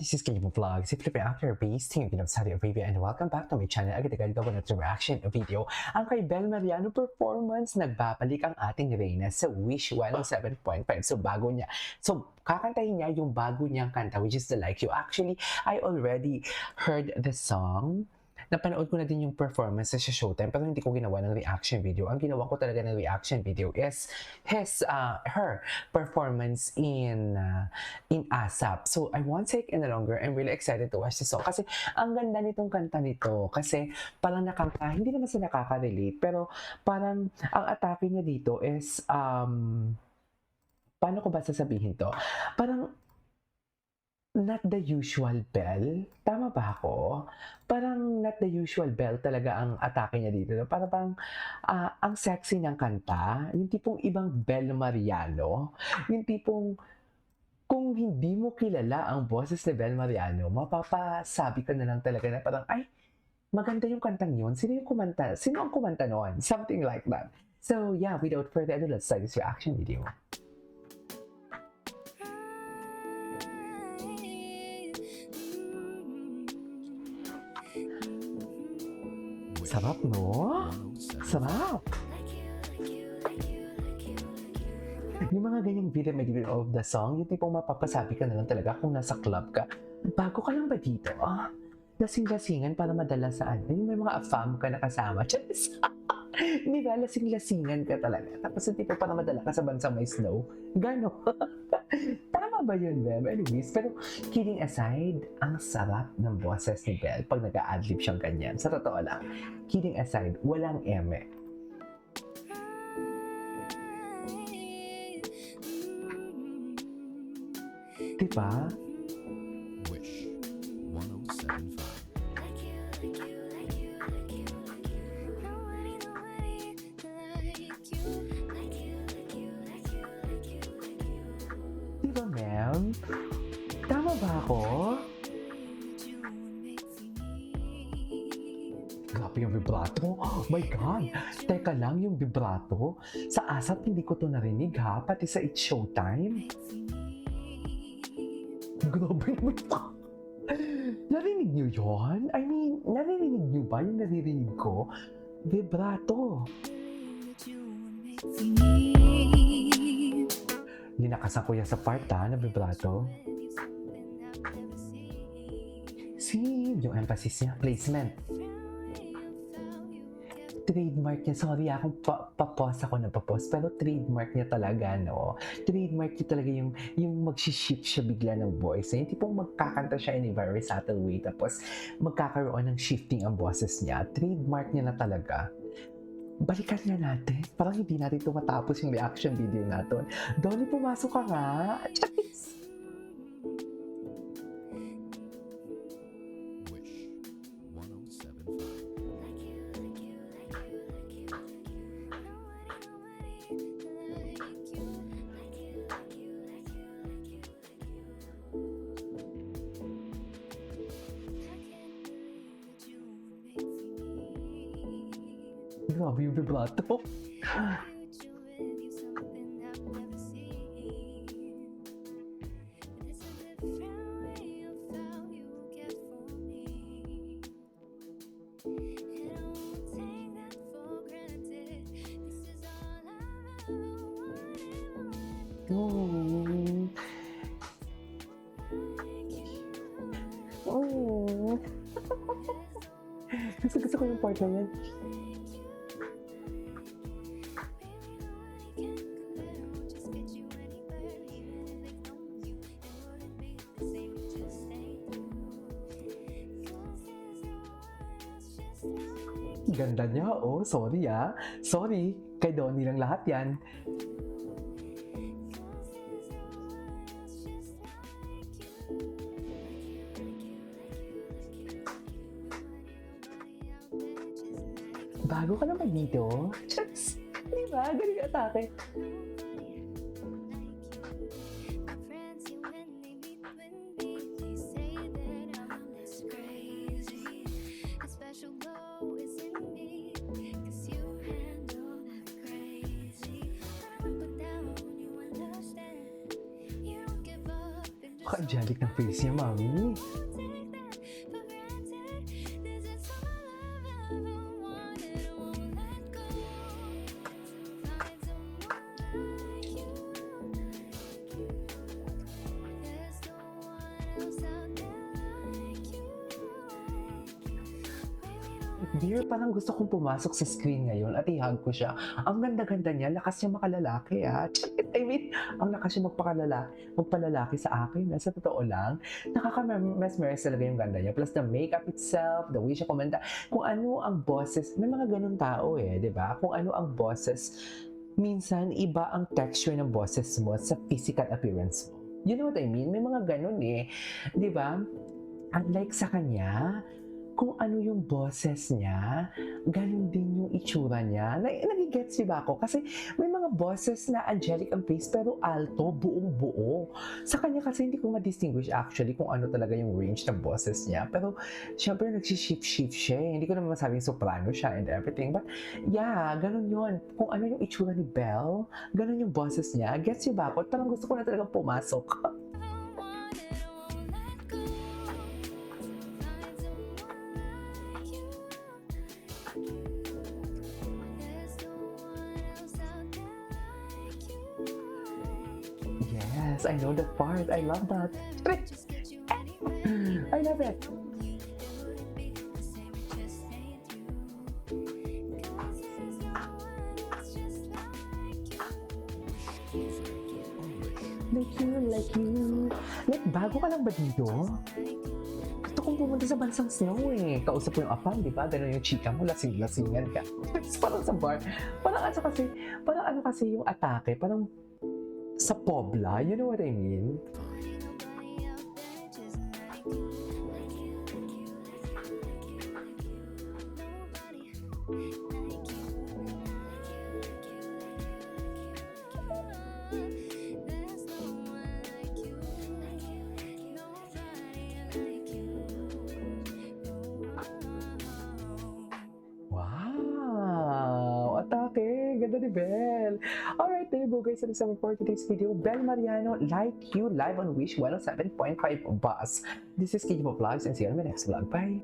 this is Kalimo Vlogs. If you're after based in Saudi Arabia, and welcome back to my channel. Agad-agad gawa na reaction video. Ang kay Bel Mariano performance, nagbabalik ang ating Reyna sa Wish 107.5. So kakantahin niya yung bago niyang kanta, which is the Like You. Actually, I already heard the song. Napanood ko na din yung performance sa Showtime, pero hindi ko ginawa ng reaction video. Ang ginawa ko talaga ng reaction video is her performance in ASAP. So I won't take any longer. I'm really excited to watch the song kasi ang ganda nitong kanta nito. Kasi parang hindi naman sa nakaka-relate, pero parang ang atake niya dito is paano ko ba sasabihin to? Parang not the usual Bell. Tama ba ako? Parang not the usual Bell talaga ang atake niya dito. Para bang ang sexy ng kanta, yung tipong ibang Bel Mariano, yung tipong kung hindi mo kilala ang boses ni Bel Mariano, mapapasabi ka na lang talaga na parang, ay, maganda yung kantang yun. Sino yung kumanta? Sino ang kumanta noon? Something like that. So yeah, without further ado, let's start this reaction video. Sarap, no? Sarap! Yung mga ganyang video of the song, yung tipong mapapasabi ka na lang talaga kung nasa club ka. Bago ka lang ba dito? Lasing-lasingan para madala saan? Yung may mga afam ka na kasama. Charis! Di ba? Lasing-lasingan ka talaga. Tapos yung tipo para madala ka sa bansang may snow. Gano? Tama ba yun, Bel? Anyways, pero kidding aside, ang sarap ng boses ni Bel pag nag-a-adlib siyang ganyan. Sa totoo lang, kidding aside, walang eme. Diba? Wish 107.5. Diba, ma'am? Tama ba ako? Grabe yung vibrato. Oh my God! Teka lang, yung vibrato. Sa ASAP, hindi ko to narinig ha. Pati sa It's Showtime. Grabe naman ito. Narinig niyo yun? I mean, narinig niyo ba yung naririnig ko? Vibrato. Linakasan ko yan sa part na vibrato. See, yung emphasis niya, placement. Trademark niya, sorry kung papos ako na papos, pero trademark niya talaga, no? Trademark niya talaga yung mag-shift siya bigla ng voice. Yung tipong magkakanta siya in a very subtle way, tapos magkakaroon ng shifting ang boses niya. Trademark niya na talaga. Balikan na natin. Parang hindi natin ito matapos yung reaction video natin. Dolly, pumasok ka nga. Charis! Wish 107.5. Grabe yung vibrato. Oh. Oh. Gusto ko yung part na yan. Ganda niya, oh. Sorry Sorry. Kay Donnie lang lahat yan. Bago ka naman dito. Shucks! Diba? Galing atake. Napaka-angelic ng face niya, mami. Dear, parang gusto kong pumasok sa screen ngayon at i-hug ko siya. Ang ganda-ganda niya, lakas niya makalalaki ha. I mean, ang lakas niya magpalalaki sa akin. Sa totoo lang, nakaka-mesmerize talaga yung ganda niya. Plus the makeup itself, the way siya kumanta. Kung ano ang boses, may mga ganun tao di ba? Kung ano ang boses, minsan iba ang texture ng boses mo sa physical appearance mo. You know what I mean? May mga ganun di ba? Unlike sa kanya, kung ano yung boses niya, ganun din yung itsura niya. Nagigets ba ako? Kasi may mga boses na angelic ang face pero alto, buong buo. Sa kanya kasi hindi ko ma-distinguish actually kung ano talaga yung range ng boses niya. Pero syempre nagsishift-shift siya. Hindi ko naman masabing soprano siya and everything. But yeah, ganun yun. Kung ano yung itsura ni Belle, ganun yung boses niya. Gets ba ako? Parang gusto ko na talaga pumasok. Yes, I know that part. I love that. I love it. Like you. Like, bago ka lang ba dito? Gusto kong pumunta sa bansang snow Kausap ko yung afam, di ba? Ganun yung chika mo, lasing-lasingan ka. Parang sa bar. Parang ano kasi yung atake, parang sa Pobla, you know what I mean? Wow! Atake! Ganda ni Belle! Alright, there you go guys. That's for today's video. Belle Mariano, like you, live on Wish 107.5 Bus. This is Kiki Vlogs and see you on my next vlog. Bye!